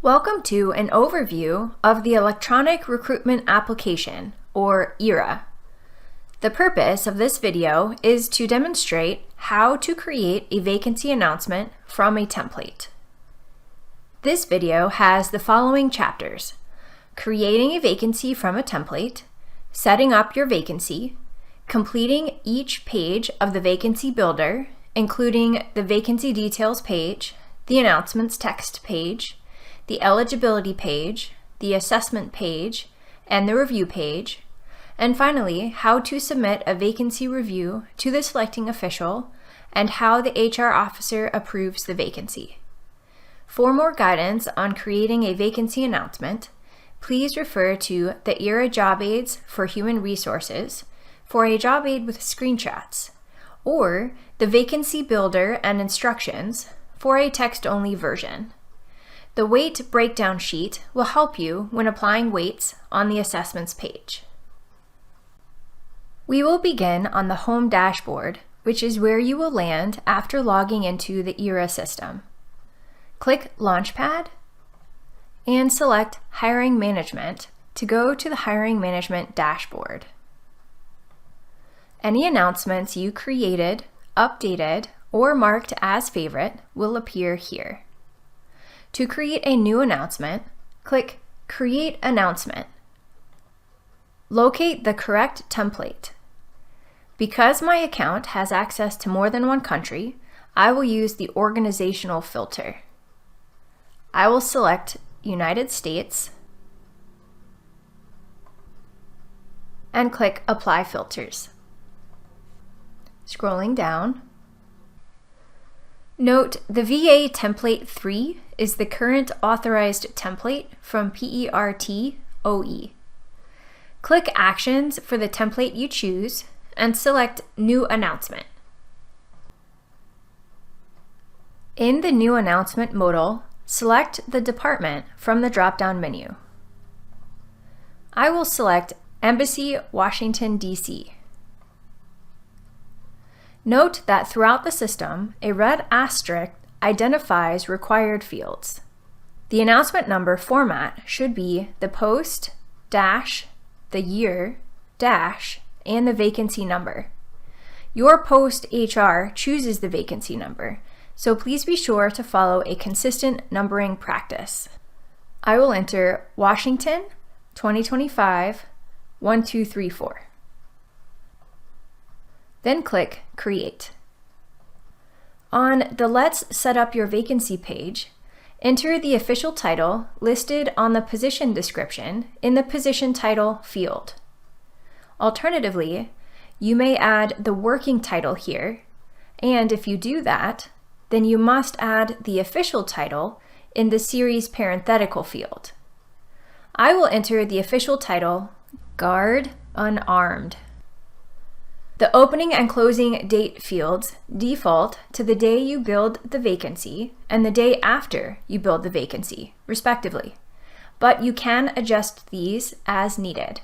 Welcome to an overview of the Electronic Recruitment Application, or ERA. The purpose of this video is to demonstrate how to create a vacancy announcement from a template. This video has the following chapters: creating a vacancy from a template, setting up your vacancy, completing each page of the vacancy builder, including the vacancy details page, the announcements text page, the eligibility page, the assessment page, and the review page, and finally, how to submit a vacancy review to the selecting official and how the HR officer approves the vacancy. For more guidance on creating a vacancy announcement, please refer to the ERA Job Aids for Human Resources for a job aid with screenshots, or the Vacancy Builder and Instructions for a text-only version. The weight breakdown sheet will help you when applying weights on the assessments page. We will begin on the home dashboard, which is where you will land after logging into the ERA system. Click Launchpad and select Hiring Management to go to the Hiring Management dashboard. Any announcements you created, updated, or marked as favorite will appear here. To create a new announcement, click Create Announcement. Locate the correct template. Because my account has access to more than one country, I will use the organizational filter. I will select United States and click Apply Filters. Scrolling down, note the VA Template 3 is the current authorized template from PERT-OE. Click Actions for the template you choose and select New Announcement. In the New Announcement modal, select the department from the drop-down menu. I will select Embassy, Washington, D.C. Note that throughout the system, a red asterisk identifies required fields. The announcement number format should be the post, dash, the year, dash, and the vacancy number. Your post HR chooses the vacancy number, so please be sure to follow a consistent numbering practice. I will enter Washington, 2025, 1234. Then click Create. On the Let's Set Up Your Vacancy page, enter the official title listed on the position description in the position title field. Alternatively, you may add the working title here, and if you do that, then you must add the official title in the series parenthetical field. I will enter the official title, Guard Unarmed. The opening and closing date fields default to the day you build the vacancy and the day after you build the vacancy, respectively, but you can adjust these as needed.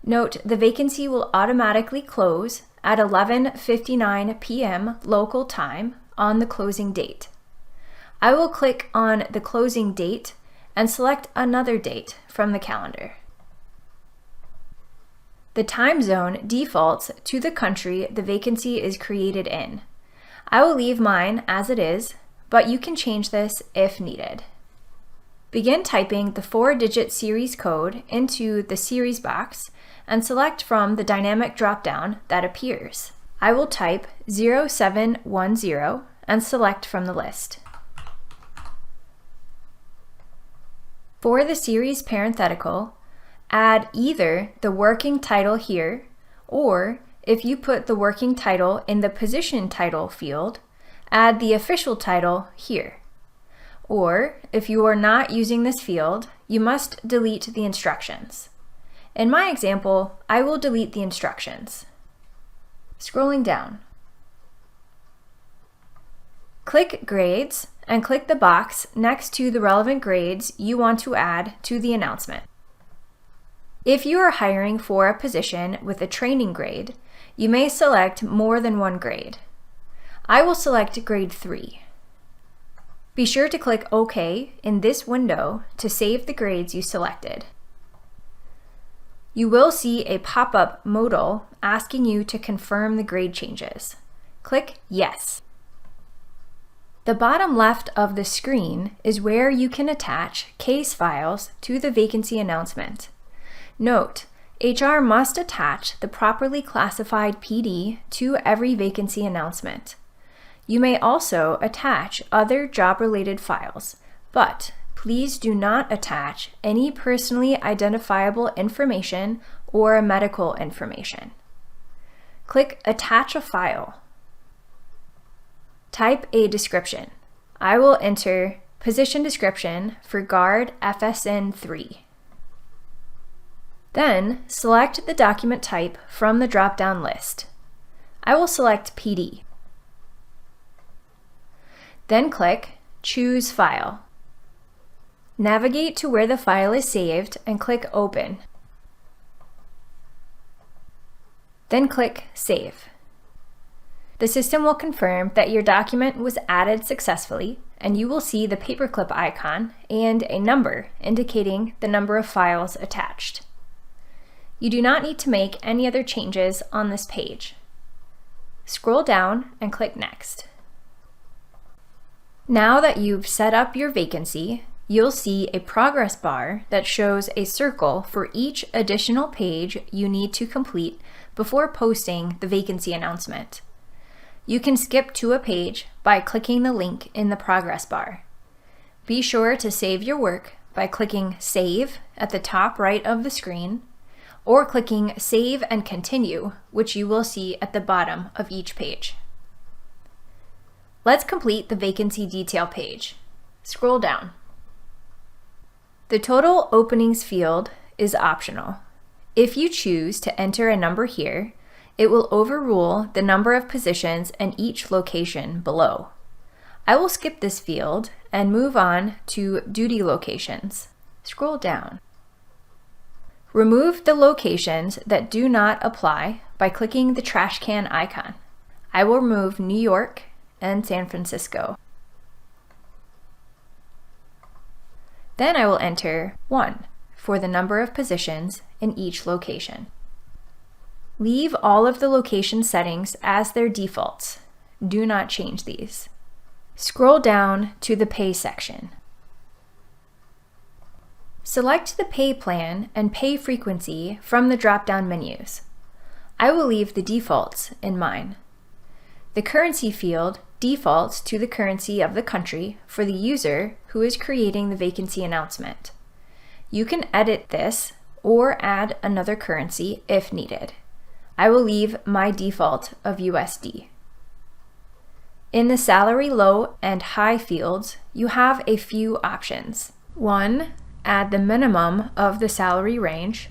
Note the vacancy will automatically close at 11:59 p.m. local time on the closing date. I will click on the closing date and select another date from the calendar. The time zone defaults to the country the vacancy is created in. I will leave mine as it is, but you can change this if needed. Begin typing the 4-digit series code into the series box and select from the dynamic drop-down that appears. I will type 0710 and select from the list. For the series parenthetical, add either the working title here, or if you put the working title in the position title field, add the official title here. Or if you are not using this field, you must delete the instructions. In my example, I will delete the instructions. Scrolling down. Click Grades and click the box next to the relevant grades you want to add to the announcement. If you are hiring for a position with a training grade, you may select more than one grade. I will select grade 3. Be sure to click OK in this window to save the grades you selected. You will see a pop-up modal asking you to confirm the grade changes. Click Yes. The bottom left of the screen is where you can attach case files to the vacancy announcement. Note, HR must attach the properly classified PD to every vacancy announcement. You may also attach other job-related files, but please do not attach any personally identifiable information or medical information. Click Attach a File. Type a description. I will enter position description for Guard FSN 3. Then select the document type from the drop-down list. I will select PD. Then click Choose File. Navigate to where the file is saved and click Open. Then click Save. The system will confirm that your document was added successfully, and you will see the paperclip icon and a number indicating the number of files attached. You do not need to make any other changes on this page. Scroll down and click Next. Now that you've set up your vacancy, you'll see a progress bar that shows a circle for each additional page you need to complete before posting the vacancy announcement. You can skip to a page by clicking the link in the progress bar. Be sure to save your work by clicking Save at the top right of the screen, or clicking Save and Continue, which you will see at the bottom of each page. Let's complete the vacancy detail page. Scroll down. The total openings field is optional. If you choose to enter a number here, it will overrule the number of positions in each location below. I will skip this field and move on to duty locations. Scroll down. Remove the locations that do not apply by clicking the trash can icon. I will remove New York and San Francisco. Then I will enter 1 for the number of positions in each location. Leave all of the location settings as their defaults. Do not change these. Scroll down to the Pay section. Select the pay plan and pay frequency from the drop-down menus. I will leave the defaults in mine. The currency field defaults to the currency of the country for the user who is creating the vacancy announcement. You can edit this or add another currency if needed. I will leave my default of USD. In the salary low and high fields, you have a few options. 1. Add the minimum of the salary range.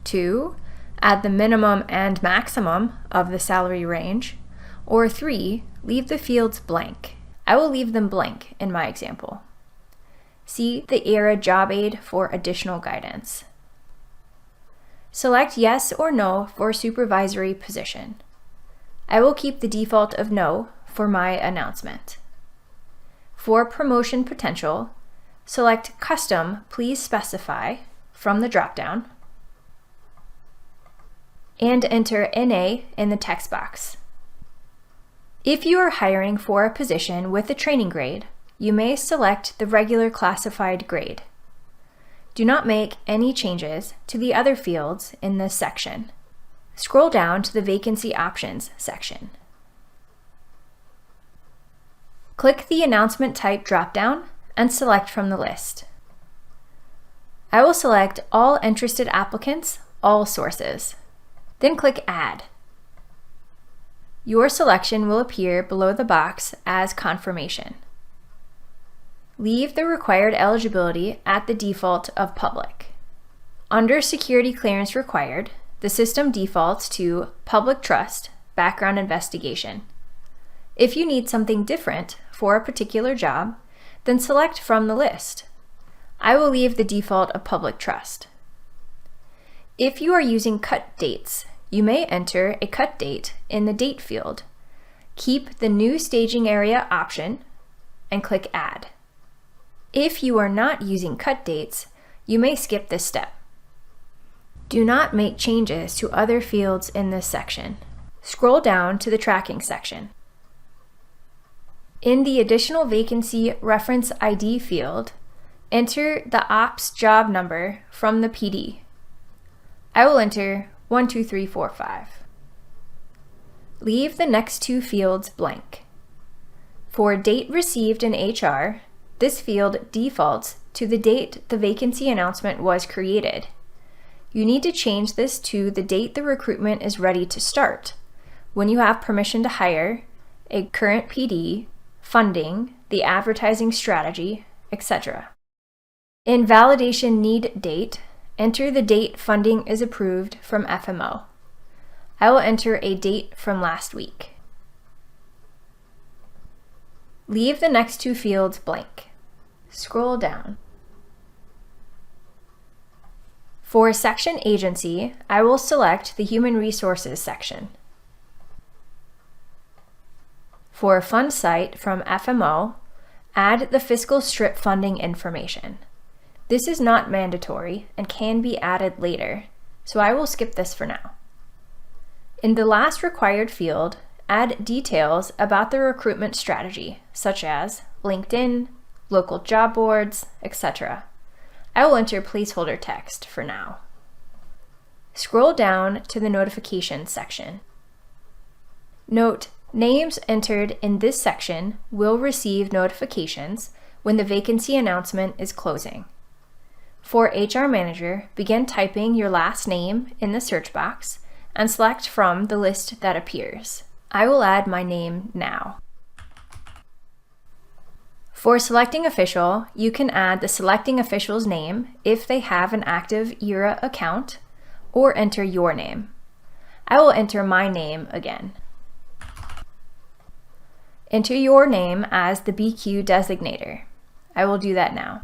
2. Add the minimum and maximum of the salary range. Or 3. Leave the fields blank. I will leave them blank in my example. See the ERA job aid for additional guidance. Select yes or no for supervisory position. I will keep the default of no for my announcement. For promotion potential, select Custom Please Specify from the dropdown and enter NA in the text box. If you are hiring for a position with a training grade, you may select the regular classified grade. Do not make any changes to the other fields in this section. Scroll down to the Vacancy Options section. Click the Announcement Type dropdown and select from the list. I will select All Interested Applicants, All Sources. Then click Add. Your selection will appear below the box as confirmation. Leave the required eligibility at the default of public. Under Security Clearance Required, the system defaults to Public Trust Background Investigation. If you need something different for a particular job, then select from the list. I will leave the default of Public Trust. If you are using cut dates, you may enter a cut date in the Date field. Keep the New Staging Area option and click Add. If you are not using cut dates, you may skip this step. Do not make changes to other fields in this section. Scroll down to the tracking section. In the Additional Vacancy Reference ID field, enter the ops job number from the PD. I will enter 12345. Leave the next two fields blank. For date received in HR, this field defaults to the date the vacancy announcement was created. You need to change this to the date the recruitment is ready to start, when you have permission to hire, a current PD, funding, the advertising strategy, etc. In Validation Need Date, enter the date funding is approved from FMO. I will enter a date from last week. Leave the next two fields blank. Scroll down. For Section Agency, I will select the Human Resources section. For a fund site from FMO, add the fiscal strip funding information. This is not mandatory and can be added later, so I will skip this for now. In the last required field, add details about the recruitment strategy, such as LinkedIn, local job boards, etc. I will enter placeholder text for now. Scroll down to the Notifications section. Note, names entered in this section will receive notifications when the vacancy announcement is closing. For HR Manager, begin typing your last name in the search box and select from the list that appears. I will add my name now. For Selecting Official, you can add the selecting official's name if they have an active ERA account, or enter your name. I will enter my name again. Enter your name as the BQ designator. I will do that now.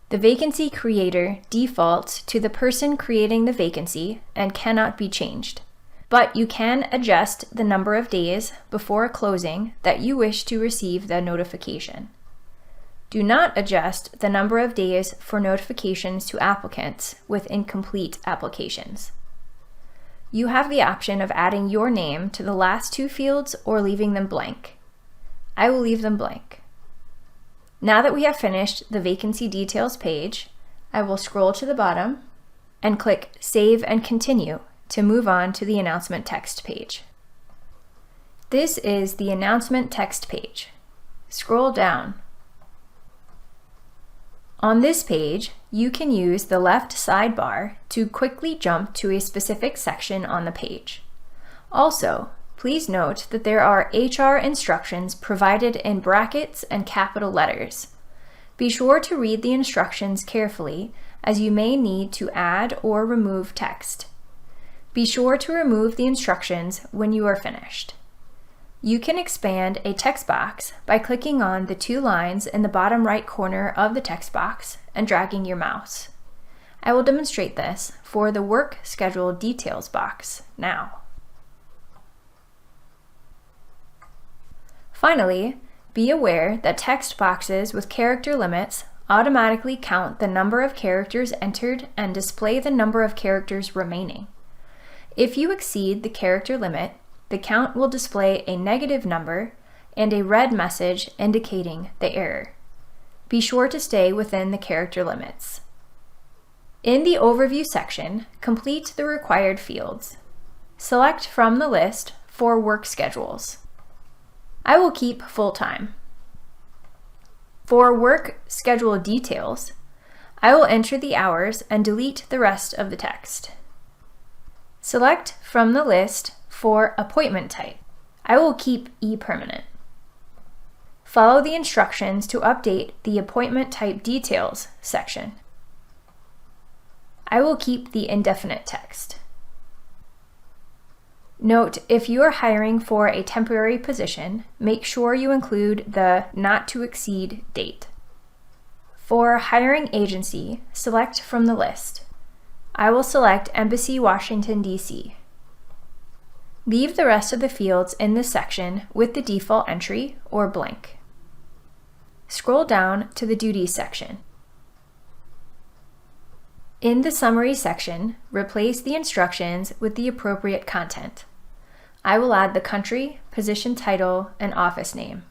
The vacancy creator defaults to the person creating the vacancy and cannot be changed, but you can adjust the number of days before closing that you wish to receive the notification. Do not adjust the number of days for notifications to applicants with incomplete applications. You have the option of adding your name to the last two fields or leaving them blank. I will leave them blank. Now that we have finished the vacancy details page, I will scroll to the bottom and click Save and Continue to move on to the announcement text page. This is the announcement text page. Scroll down. On this page, you can use the left sidebar to quickly jump to a specific section on the page. Also, please note that there are HR instructions provided in brackets and capital letters. Be sure to read the instructions carefully, as you may need to add or remove text. Be sure to remove the instructions when you are finished. You can expand a text box by clicking on the two lines in the bottom right corner of the text box and dragging your mouse. I will demonstrate this for the Work Schedule Details box now. Finally, be aware that text boxes with character limits automatically count the number of characters entered and display the number of characters remaining. If you exceed the character limit, the count will display a negative number and a red message indicating the error. Be sure to stay within the character limits. In the Overview section, complete the required fields. Select from the list for work schedules. I will keep full-time. For work schedule details, I will enter the hours and delete the rest of the text. Select from the list for appointment type. I will keep ePermanent. Follow the instructions to update the appointment type details section. I will keep the indefinite text. Note, if you are hiring for a temporary position, make sure you include the not to exceed date. For hiring agency, select from the list. I will select Embassy, Washington, D.C. Leave the rest of the fields in this section with the default entry or blank. Scroll down to the Duties section. In the Summary section, replace the instructions with the appropriate content. I will add the country, position title, and office name.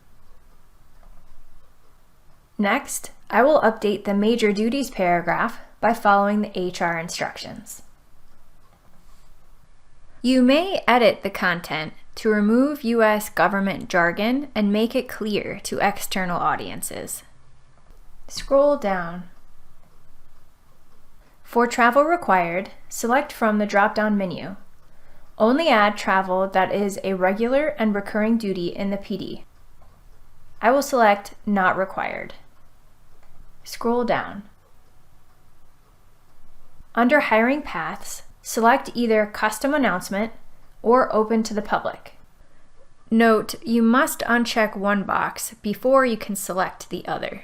Next, I will update the Major Duties paragraph by following the HR instructions. You may edit the content to remove U.S. government jargon and make it clear to external audiences. Scroll down. For travel required, select from the drop-down menu. Only add travel that is a regular and recurring duty in the PD. I will select Not Required. Scroll down. Under Hiring Paths, select either Custom Announcement or Open to the Public. Note, you must uncheck one box before you can select the other.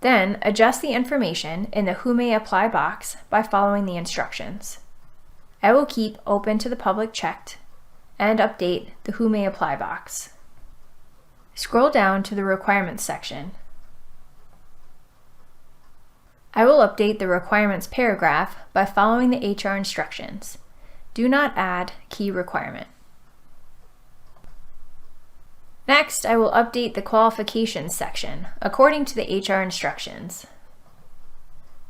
Then, adjust the information in the Who May Apply box by following the instructions. I will keep Open to the Public checked and update the Who May Apply box. Scroll down to the Requirements section. I will update the requirements paragraph by following the HR instructions. Do not add key requirement. Next, I will update the qualifications section according to the HR instructions.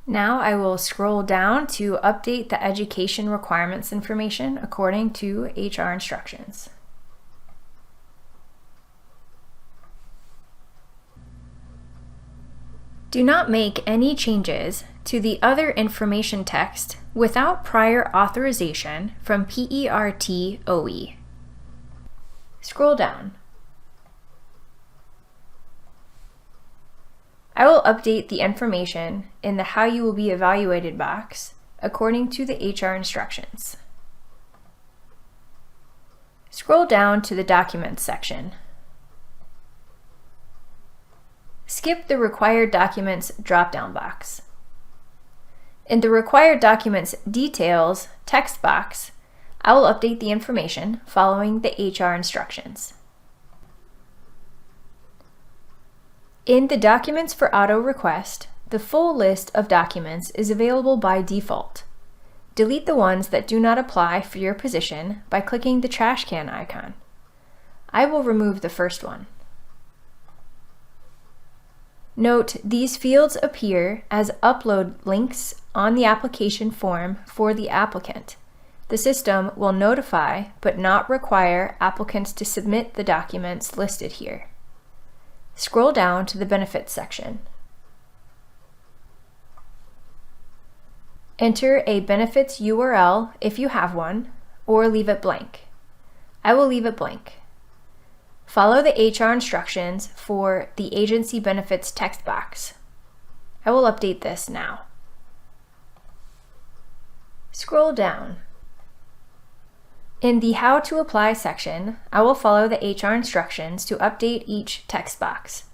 Now I will scroll down to update the education requirements information according to HR instructions. Do not make any changes to the other information text without prior authorization from PERT-OE. Scroll down. I will update the information in the How You Will Be Evaluated box according to the HR instructions. Scroll down to the Documents section. Skip the Required Documents drop-down box. In the Required Documents Details text box, I will update the information following the HR instructions. In the Documents for Auto Request, the full list of documents is available by default. Delete the ones that do not apply for your position by clicking the trash can icon. I will remove the first one. Note, these fields appear as upload links on the application form for the applicant. The system will notify but not require applicants to submit the documents listed here. Scroll down to the Benefits section. Enter a benefits URL if you have one, or leave it blank. I will leave it blank. Follow the HR instructions for the agency benefits text box. I will update this now. Scroll down. In the How to Apply section, I will follow the HR instructions to update each text box.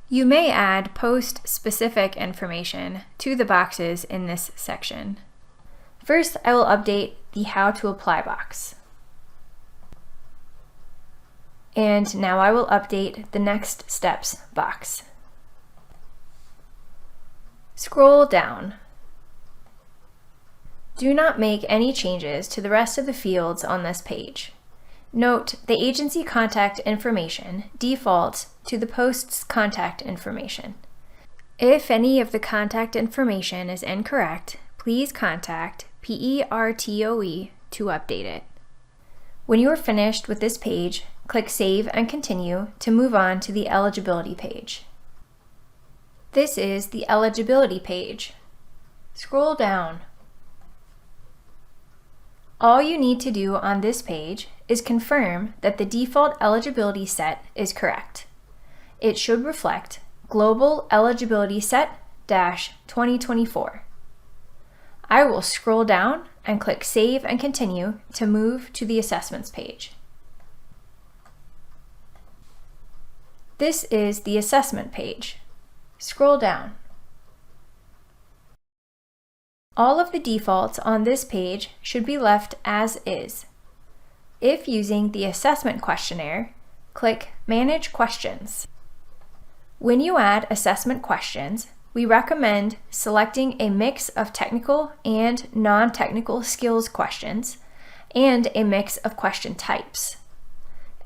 You may add post-specific information to the boxes in this section. First, I will update the How to Apply box. And now I will update the Next Steps box. Scroll down. Do not make any changes to the rest of the fields on this page. Note, the agency contact information defaults to the post's contact information. If any of the contact information is incorrect, please contact PERT-OE to update it. When you are finished with this page, click Save and Continue to move on to the Eligibility page. This is the Eligibility page. Scroll down. All you need to do on this page is confirm that the default eligibility set is correct. It should reflect Global Eligibility Set-2024. I will scroll down and click Save and Continue to move to the Assessments page. This is the Assessment page. Scroll down. All of the defaults on this page should be left as is. If using the assessment questionnaire, click Manage Questions. When you add assessment questions, we recommend selecting a mix of technical and non-technical skills questions and a mix of question types.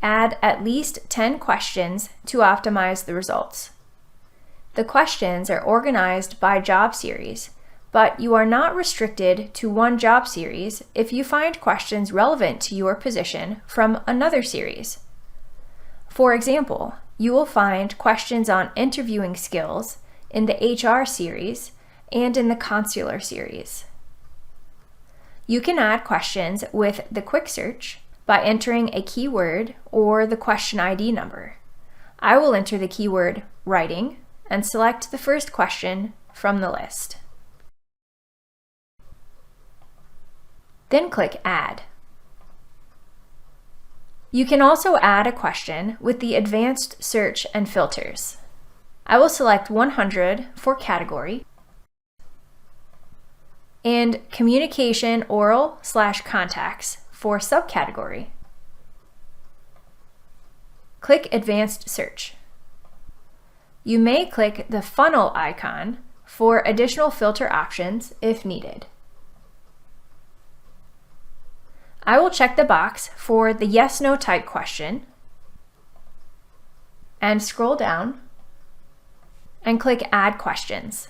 Add at least 10 questions to optimize the results. The questions are organized by job series, but you are not restricted to one job series if you find questions relevant to your position from another series. For example, you will find questions on interviewing skills in the HR series and in the consular series. You can add questions with the quick search by entering a keyword or the question ID number. I will enter the keyword writing and select the first question from the list. Then click Add. You can also add a question with the advanced search and filters. I will select 100 for category and communication oral/contacts for subcategory. Click Advanced Search. You may click the funnel icon for additional filter options if needed. I will check the box for the yes/no type question and scroll down and click Add Questions.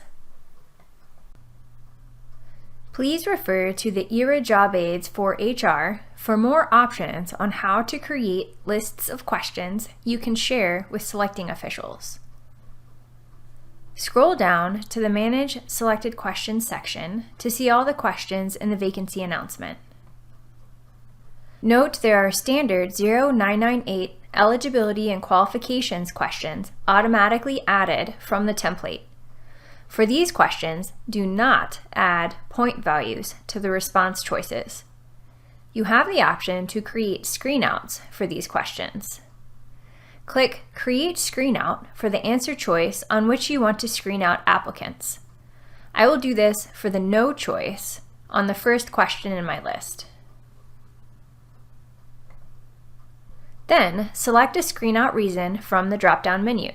Please refer to the ERA job aids for HR for more options on how to create lists of questions you can share with selecting officials. Scroll down to the Manage Selected Questions section to see all the questions in the vacancy announcement. Note there are standard 0998 eligibility and qualifications questions automatically added from the template. For these questions, do not add point values to the response choices. You have the option to create screenouts for these questions. Click Create Screenout for the answer choice on which you want to screen out applicants. I will do this for the No choice on the first question in my list. Then select a screen-out reason from the drop-down menu.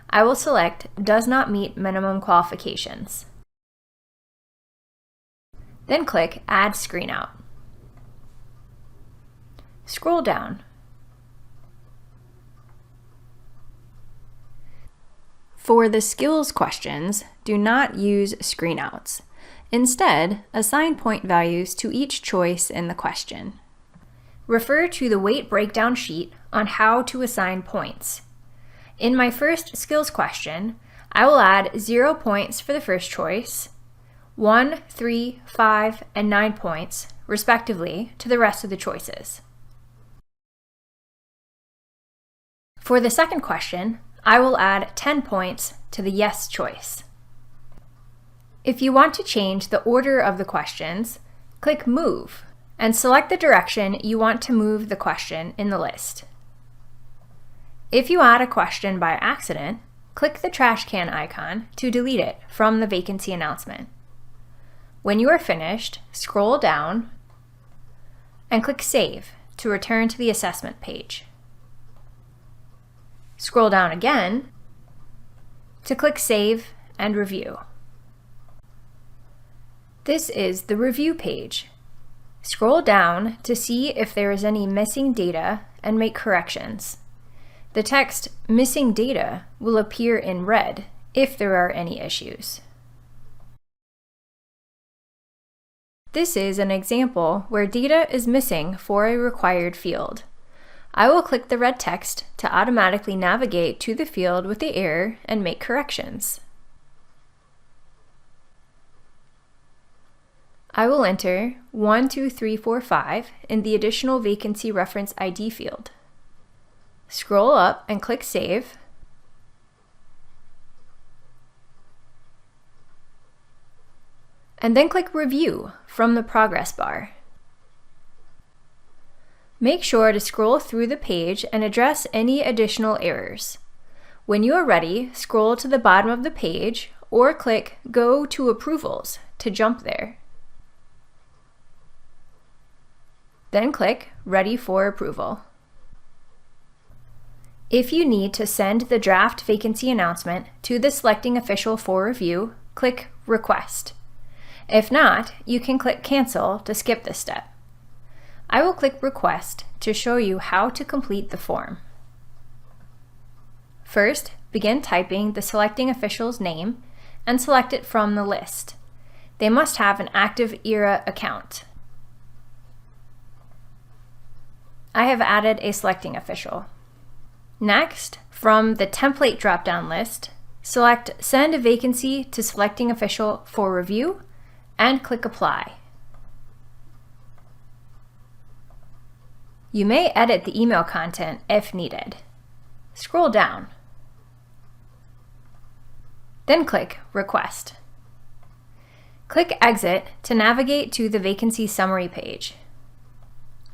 I will select Does not meet minimum qualifications. Then click Add Screen-out. Scroll down. For the skills questions, do not use screenouts. Instead, assign point values to each choice in the question. Refer to the weight breakdown sheet on how to assign points. In my first skills question, I will add 0 points for the first choice, 1, 3, 5, and 9 points, respectively, to the rest of the choices. For the second question, I will add 10 points to the yes choice. If you want to change the order of the questions, click Move and select the direction you want to move the question in the list. If you add a question by accident, click the trash can icon to delete it from the vacancy announcement. When you are finished, scroll down and click Save to return to the assessment page. Scroll down again to click Save and Review. This is the review page. Scroll down to see if there is any missing data and make corrections. The text Missing Data will appear in red if there are any issues. This is an example where data is missing for a required field. I will click the red text to automatically navigate to the field with the error and make corrections. I will enter 12345 in the additional vacancy reference ID field. Scroll up and click Save. And then click Review from the progress bar. Make sure to scroll through the page and address any additional errors. When you are ready, scroll to the bottom of the page or click Go to Approvals to jump there. Then click Ready for Approval. If you need to send the draft vacancy announcement to the selecting official for review, click Request. If not, you can click Cancel to skip this step. I will click Request to show you how to complete the form. First, begin typing the selecting official's name and select it from the list. They must have an active ERA account. I have added a selecting official. Next, from the template drop-down list, select Send a Vacancy to Selecting Official for Review and click Apply. You may edit the email content if needed. Scroll down. Then click Request. Click Exit to navigate to the vacancy summary page.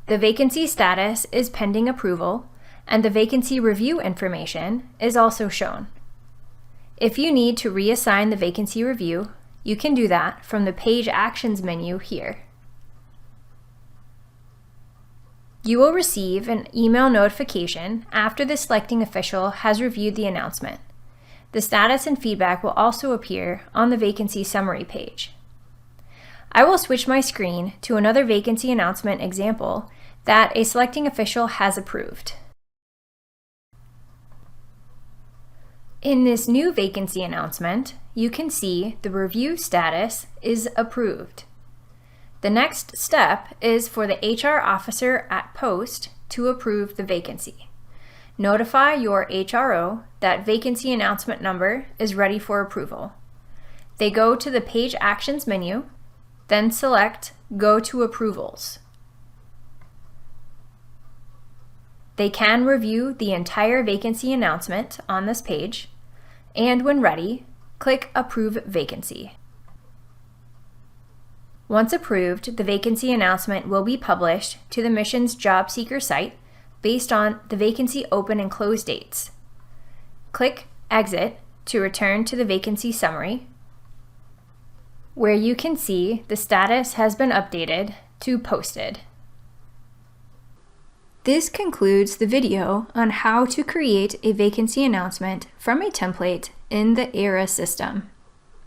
The vacancy status is pending approval, and the vacancy review information is also shown. If you need to reassign the vacancy review, you can do that from the Page Actions menu here. You will receive an email notification after the selecting official has reviewed the announcement. The status and feedback will also appear on the vacancy summary page. I will switch my screen to another vacancy announcement example that a selecting official has approved. In this new vacancy announcement, you can see the review status is approved. The next step is for the HR officer at post to approve the vacancy. Notify your HRO that vacancy announcement number is ready for approval. They go to the Page Actions menu, then select Go to Approvals. They can review the entire vacancy announcement on this page, and when ready, click Approve Vacancy. Once approved, the vacancy announcement will be published to the Missions Job Seeker site based on the vacancy open and close dates. Click Exit to return to the vacancy summary, where you can see the status has been updated to Posted. This concludes the video on how to create a vacancy announcement from a template in the ERA system.